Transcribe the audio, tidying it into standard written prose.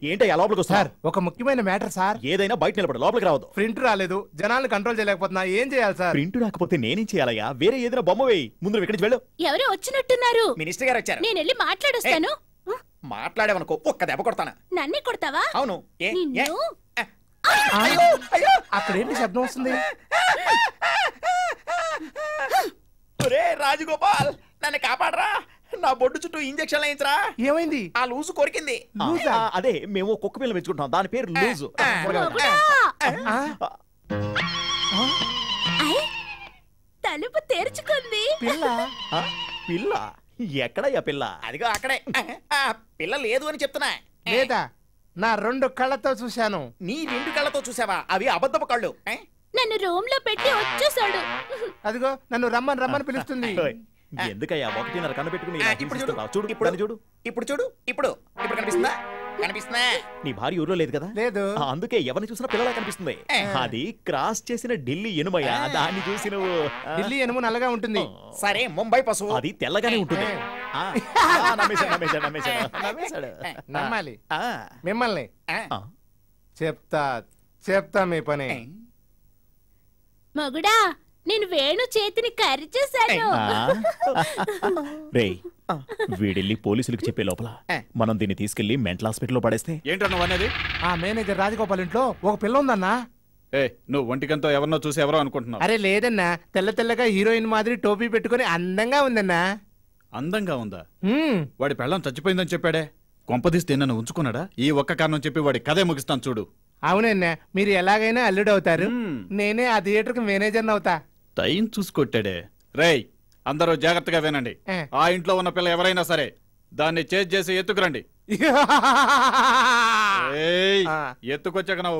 ఏంటి లోపలికి సార్ ఒక ముఖ్యమైన మ్యాటర్ సార్. ఏదైనా బయట నిలబడి లోపలికి రావద్దు. ప్రింట్ రాలేదు, జనాలను కంట్రోల్ చేయలేకపోతున్నా, ఏం చేయాలి సార్? ప్రింట్ రాకపోతే నేనేం చేయాలయ్యా? వేరే ఏదైనా బొమ్మ వేయి. ముందు ఇక్కడి నుంచి వెళ్ళు. ఎవరో వచ్చినట్టున్నారు. మినిస్టర్ గారు వచ్చారు. నేను వెళ్ళి మాట్లాడొస్తాను. మాట్లాడేవనుకో ఒక్క దెబ్బ కొడతాను. నన్నే కొడతావా? అవును. అక్కడేంటి శబ్దం వస్తుంది? రాజగోపాల్ నన్ను కాపాడరా. నా బొడ్డు చుట్టూ ఇంజక్షన్ వేయించరా. ఏమైంది? ఆ లూజు కొరికింది. అదే మేము కుక్క పిల్ల పెంచుకుంటాం, దాని పేరు లూజు. తలుపు తెరుచుకుంది. పిల్ల ఎక్కడయ్యా పిల్ల? అదిగో అక్కడే. పిల్ల లేదు అని చెప్తున్నా. లేదా? నా 2 కళ్ళతో చూశాను. నీ 2 కళ్ళతో చూసావా? అవి అబద్ధపు కళ్ళు. నన్ను రూమ్ లో పెట్టి వచ్చేసాడు. అదిగో నన్ను రమ్మని పిలుస్తుంది. ఎందుకయ్యా 1.5 కన్ను పెట్టుకుని ఇప్పుడు చూడు. ఇప్పుడు చూడు. ఇప్పుడు కనిపిస్తుందా? కనిపిస్తుందా? నీ భార్య ఊర్లో లేదు కదా? లేదు. అందుకే ఎవరిని చూసినా పిల్లలా కనిపిస్తుంది. అది క్రాస్ చేసిన ఢిల్లీ ఎనుమయ్యా. దాన్ని చూసి నువ్వు. ఢిల్లీ ఎనుము నల్లగా ఉంటుంది. సరే ముంబై పశువు అది తెల్లగానే ఉంటుంది. నమ్మాలి మిమ్మల్ని. చెప్తా మీ పని. మగుడా నేను వేణు చేతిని కరిచేశాను. రేయ్ వీడెళ్ళి పోలీసులకు చెప్పే లోపల మనం దీన్ని తీసుకెళ్లి మెంటల్ హాస్పిటల్లో పడేస్తే. ఏంటన్నా అనేది? ఆ మేనేజర్ రాజగోపాల్ ఇంట్లో ఒక పిల్ల ఉందన్నా. నువ్వు ఒంటికంతో ఎవరినో చూసి ఎవరో అనుకుంటున్నావు? అరే లేదన్నా, తెల్లగా హీరోయిన్ మాదిరి టోపీ పెట్టుకుని అందంగా ఉందన్నా. అందంగా ఉందా? వాడి పెళ్ళం చచ్చిపోయిందని చెప్పాడే. కొంపదీస్తే నన్ను ఉంచుకున్నాడా? ఈ ఒక్క కారణం చెప్పి వాడి కథే ముగిస్తాను చూడు. అవునన్నా, మీరు ఎలాగైనా అల్లుడు అవుతారు, నేనే ఆ థియేటర్ కి మేనేజర్ అవుతా. టైం చూసుకొట్టాడే. రేయ్ అందరూ జాగ్రత్తగా వినండి. ఆ ఇంట్లో ఉన్న పిల్ల ఎవరైనా సరే దాన్ని చేజ్ చేసి ఎత్తుకురండి. ఎత్తుకొచ్చాక నా